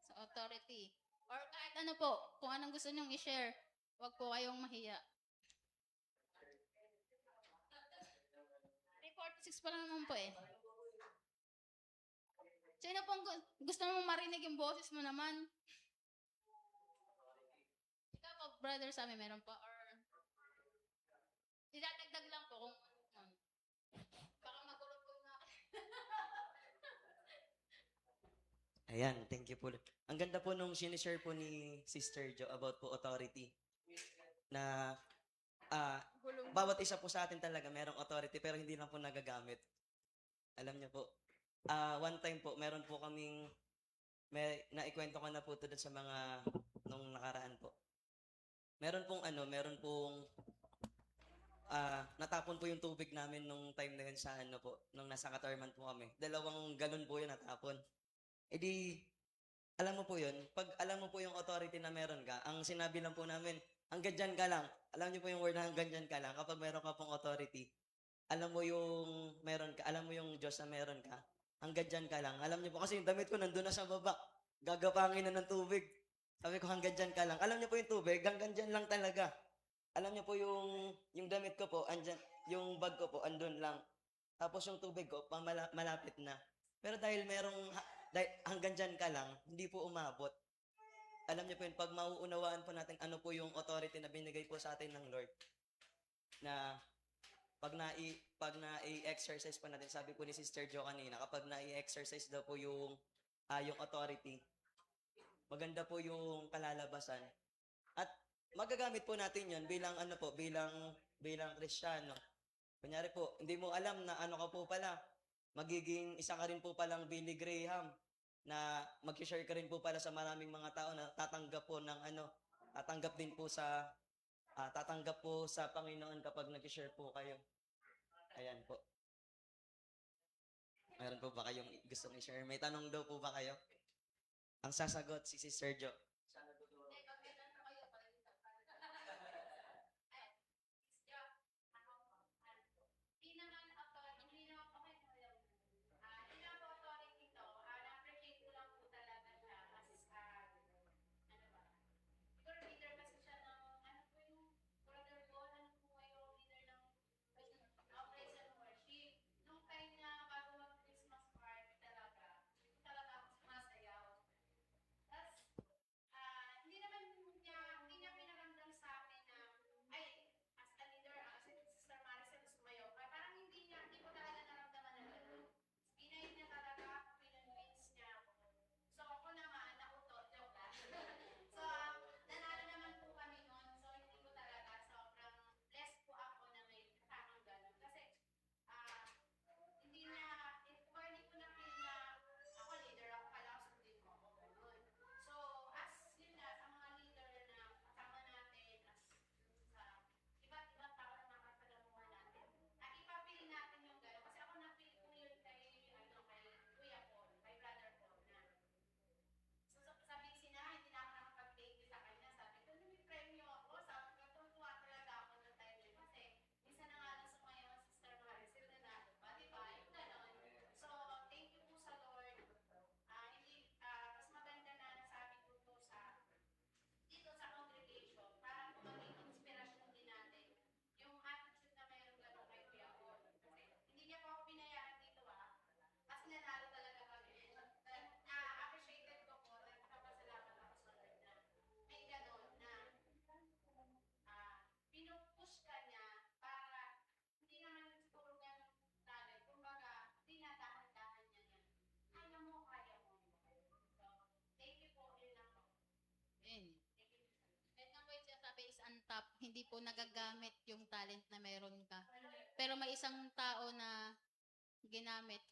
sa authority? Or kahit ano po, kung anong gusto nyong i-share, huwag po kayong mahiya. 3:46 pa lang naman po eh. Sino pong gusto mong marinig yung boses mo naman? Ikaw po, brother Sammy, meron po? Or idadagdag lang po kung baka magulo po na. Ayan, thank you po. Ang ganda po nung sinishare po ni Sister Jo about po authority. Na bawat isa po sa atin talaga merong authority pero hindi lang po nagagamit. Alam niyo po, one time po, meron po kaming, naikwento ko na po ito sa mga nung nakaraan po. Meron pong natapon po yung tubig namin nung time na yun sa nung nasa Katarman po kami. 2 galon po yun natapon. E di, alam mo po yun, pag alam mo po yung authority na meron ka, ang sinabi lang po namin, hanggang dyan ka lang. Alam niyo po yung word na hanggang dyan ka lang. Kapag meron ka pong authority, alam mo yung meron ka, alam mo yung Diyos na meron ka, hanggang dyan ka lang. Alam niyo po kasi yung damit ko nandun na sa baba. Gagapangin na ng tubig. Sabi ko hanggang dyan ka lang. Alam niyo po yung tubig, hanggang dyan lang talaga. Alam niyo po yung damit ko po, andyan, yung bag ko po, andun lang. Tapos yung tubig ko, malapit na. Pero dahil hanggang dyan ka lang, hindi po umabot. Alam niyo po yun, pag mauunawaan po natin ano po yung authority na binigay po sa atin ng Lord, na pag na-exercise pa natin, sabi po ni Sister Jo kanina, kapag na-exercise daw po yung authority, maganda po yung kalalabasan. At magagamit po natin yun bilang Kristiyano. Kunyari po, hindi mo alam na ano ka po pala, magiging isa ka rin po palang Billy Graham, na mag-share ka rin po pala sa maraming mga tao na tatanggap po sa Panginoon kapag nag-share po kayo. Ayan po. Meron po ba kayong gustong i-share? May tanong daw po ba kayo? Ang sasagot si Sister Jo. po nagagamit yung talent na meron ka. Pero may isang tao na ginamit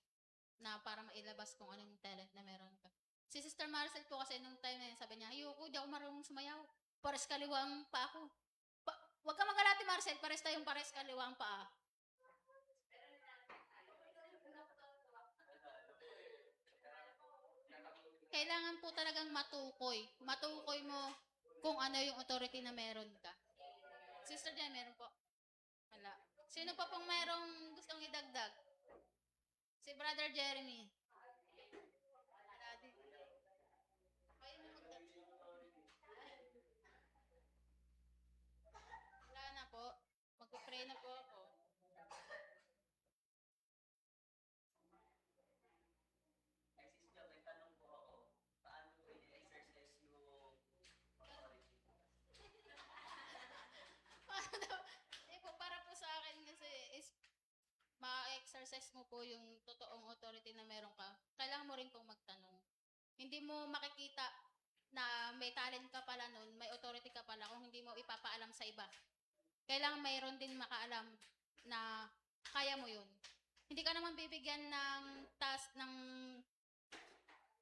na para mailabas kung anong talent na meron ka. Si Sister Marcel po kasi nung time na yun, sabi niya, ayoko, di ako marunong sumayaw. Pares kaliwang pa ako. Huwag ka mag-alati, Marcel, pares tayong pares kaliwang pa. Kailangan po talagang matukoy. Matukoy mo kung ano yung authority na meron ka. Sister Jen, meron po? Wala. Sino pa pong merong gustong idagdag? Si Brother Jeremy. Wala din. Kayo na wala na po. Magpapray na po ako. May tanong po ako. Paano po i-exercise yung authority? Paano daw? Po, para po sa akin kasi is ma-exercise mo po yung totoong authority na meron ka. Kailangan mo rin pong magtanong. Hindi mo makikita na may talent ka pala nun, may authority ka pala kung hindi mo ipapaalam sa iba. Kailangan mayroon din makaalam na kaya mo yun. Hindi ka naman bibigyan ng task ng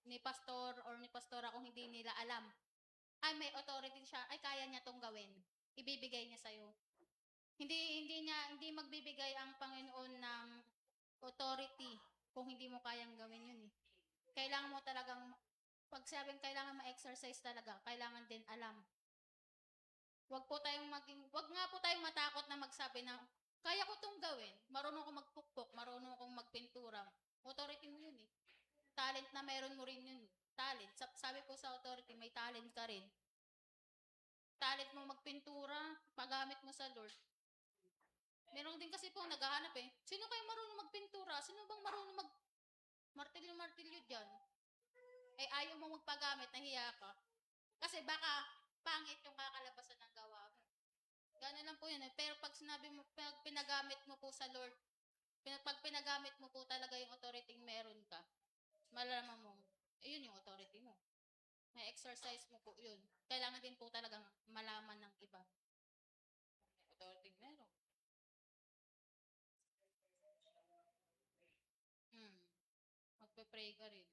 ni pastor or ni pastora kung hindi nila alam. Ay, may authority siya. Ay, kaya niya tong gawin. Ibibigay niya sa'yo. Hindi magbibigay ang Panginoon ng authority kung hindi mo kayang gawin yun eh. Kailangan mo talagang, pag sabing kailangan ma-exercise talaga, kailangan din alam. Wag nga po tayong matakot na magsabi na, kaya ko tong gawin. Marunong akong magpukpok, marunong akong magpintura. Authority mo yun eh. Talent na meron mo rin yun. Talent. Sabi po sa authority, may talent ka rin. Talent mo magpintura, paggamit mo sa Lord. Meron din kasi po naghahanap eh. Sino kayo marunong magpintura? Sino bang marunong martilyo dyan? Eh ayaw mo magpagamit, nahiya ka. Kasi baka pangit yung kakalabasan ng gawa mo. Gano'n lang po yun eh. Pero pag sinabi mo, pag pinagamit mo po sa Lord, pag pinagamit mo po talaga yung authority meron ka, malalaman mo, yun yung authority mo. May exercise mo po yun. Kailangan din po talagang malaman ng iba. May authority meron. Magpe-pray ka rin.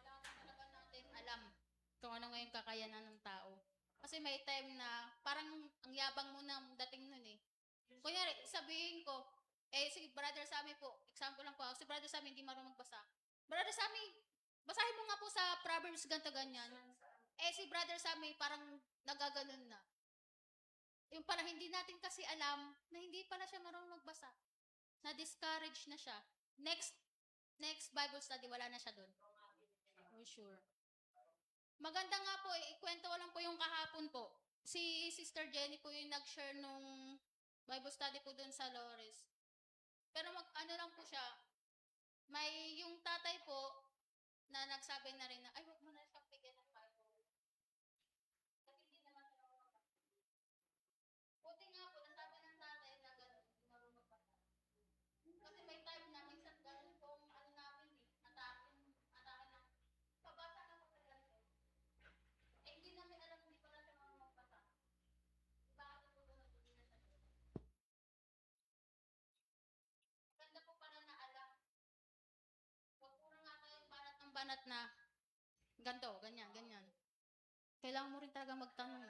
Kailangan talaga natin alam kung ano nga yung kakayanan ng tao. Kasi may time na parang ang yabang mo na dating nun eh. Kunyari, sabihin ko, si brother Sammy po, example lang po ako, si brother Sammy hindi marunong magbasa. Brother Sammy, basahin mo nga po sa Proverbs ganto ganyan. Si brother Sammy parang nagaganon na. Yung pala hindi natin kasi alam na hindi pala siya marunong magbasa. Na-discourage na siya. Next Bible study, wala na siya doon. Oh, sure. Maganda nga po, ikwento ko lang po yung kahapon po. Si Sister Jenny po yung nag-share nung Bible study po doon sa Lores. Pero ano lang po siya, may yung tatay po na nagsabi na rin na, ay, wag mo na siyang bigyan ng Bible. Kasi hindi naman siya marunong. Buti nga po, nasabi ng tatay na gano'n, hindi marunong magbasa. Kasi may time na, minsan gano'n pong ano namin eh, atake na, pabasa ka po sa ganito. Hindi namin alam, hindi pala siya marunong magbasa. Bakit po doon hindi na siya doon? Maganda po pala na alam. Huwag po nga kayong banat ng banat na ganito, ganyan, ganyan. Kailangan mo rin talaga magtanong.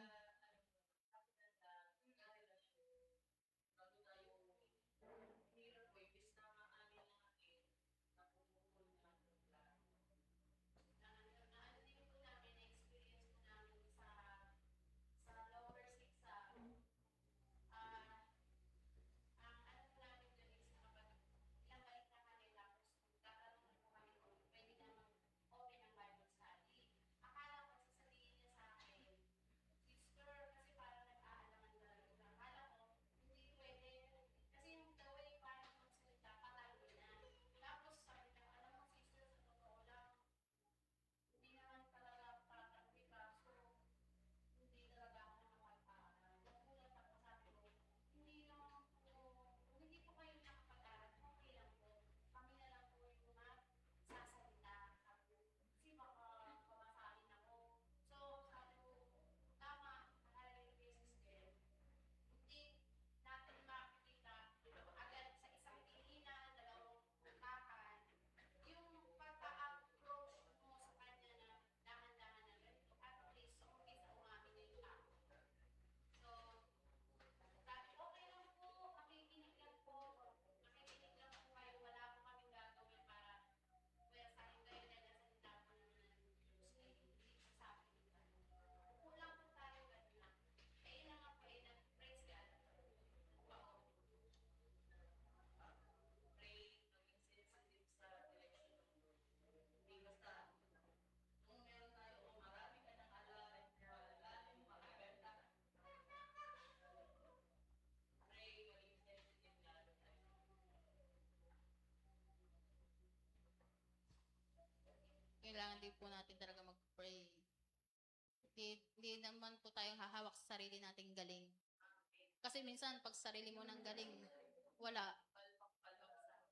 po natin talaga mag-pray. Hindi naman po tayong hahawak sa sarili nating galing. Kasi minsan, pag sarili mo ng galing, wala,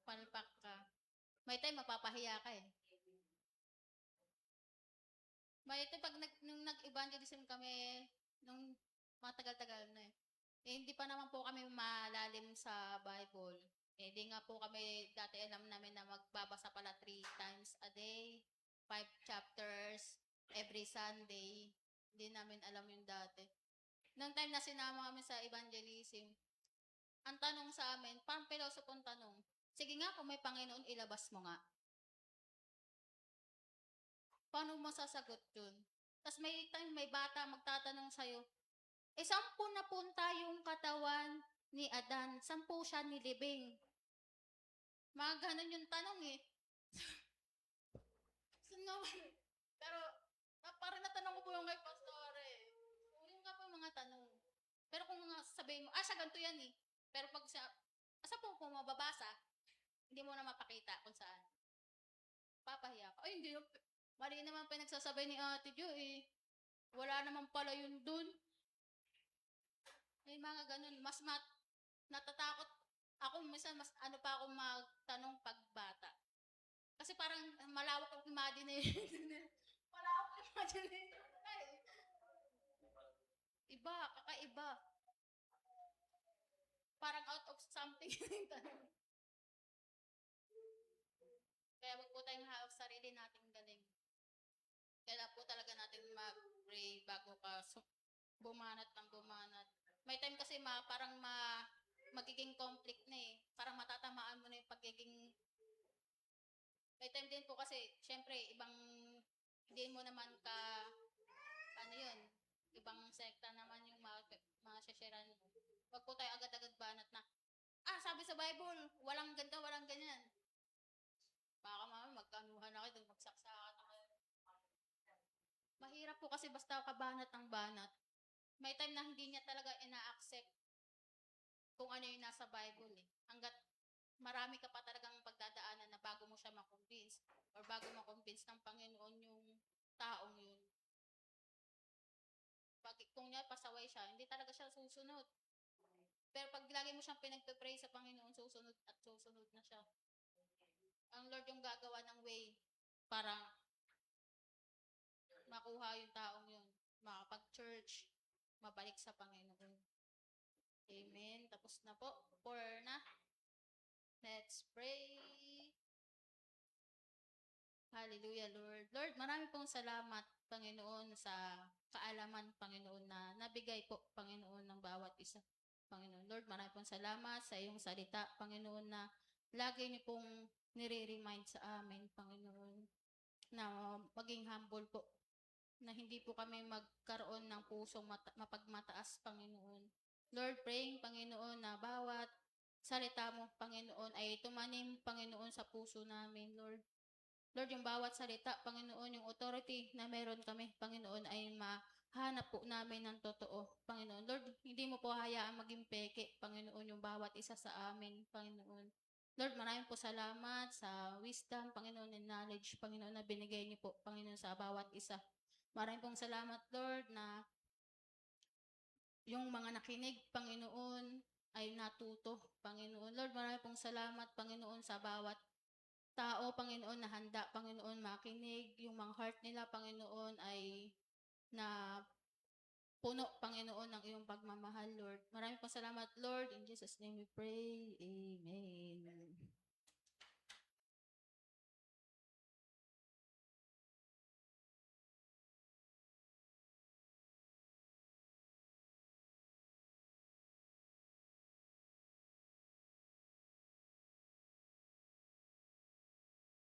palpak ka. May time, mapapahiya ka eh. May ito, nung nag-evangelism kami, nung matagal-tagal na hindi pa naman po kami malalim sa Bible. Di nga po kami, dati alam namin na magbabasa pala 3 times a day, 5 chapters, every Sunday. Hindi namin alam yung dati. Nung time na sinama kami sa evangelism, ang tanong sa amin, parang pilosopong tanong, sige nga, kung may Panginoon, ilabas mo nga. Paano mo sasagot yun? Tapos may time, may bata magtatanong sa'yo, sampu na punta yung katawan ni Adan, 10 siya nilibing. Mga ganun yung tanong eh. Pero, parang natanong ko po yung kay Pastor eh. Yung nga po yung mga tanong. Pero kung mga sabihin mo, siya ganito yan eh. Pero pag siya, asa po kung mababasa, hindi mo na mapakita kung saan. Papahiya ka. Ay, hindi. Mali naman pinagsasabay ni Ate Jo eh. Wala naman pala yun dun. May mga ganun. Natatakot. Ako minsan, mas ano pa ako magtanong pag bata. Kasi parang malawak ang imagination. Malawak ang imagination. Iba, kakaiba. Parang out of something yung tanong. Kaya wag po tayong hawak sarili nating galing. Kaya po talaga natin mag-pray bago ka bumanat ng bumanat. May time kasi magiging conflict na eh. Parang matatamaan mo na yung pagiging... May time din po kasi, syempre, hindi mo naman ibang sekta naman yung mga shasharan mo. Wag po tayo agad-agad banat na, sabi sa Bible, walang ganda, walang ganyan. Baka magkanuhan na kayo, magsaksakan na kayo. Mahirap po kasi basta kabanat ang banat. May time na hindi niya talaga ina-accept kung ano yung nasa Bible eh. Hanggat marami ka pa talagang pagdadaanan na bago mo siya makonvince or bago makonvince ng Panginoon yung taong yun. Kung niya pasaway siya, hindi talaga siya susunod. Pero pag lagi mo siyang pinagpe-pray sa Panginoon, susunod at susunod na siya. Ang Lord yung gagawa ng way para makuha yung taong yun. Makapag-church, mabalik sa Panginoon. Amen. Tapos na po. 4 na. Let's pray. Hallelujah, Lord. Lord, marami pong salamat, Panginoon, sa kaalaman, Panginoon, na nabigay po, Panginoon, ng bawat isa. Panginoon, Lord, marami pong salamat sa iyong salita, Panginoon, na lagi niyo pong nire-remind sa amin, Panginoon, na maging humble po, na hindi po kami magkaroon ng pusong mapagmataas, Panginoon. Lord, praying, Panginoon, na bawat salita mo, Panginoon, ay tumanim, Panginoon, sa puso namin, Lord. Lord, yung bawat salita, Panginoon, yung authority na meron kami, Panginoon, ay mahanap po namin ng totoo, Panginoon. Lord, hindi mo po hayaan maging peke, Panginoon, yung bawat isa sa amin, Panginoon. Lord, maraming po salamat sa wisdom, Panginoon, and knowledge, Panginoon, na binigay niyo po, Panginoon, sa bawat isa. Maraming pong salamat, Lord, na yung mga nakinig, Panginoon, ay natuto, Panginoon. Lord, maraming pong salamat, Panginoon, sa bawat tao, Panginoon, na handa, Panginoon, makinig. Yung mga heart nila, Panginoon, ay na puno, Panginoon, ng iyong pagmamahal, Lord. Maraming pong salamat, Lord. In Jesus' name we pray. Amen.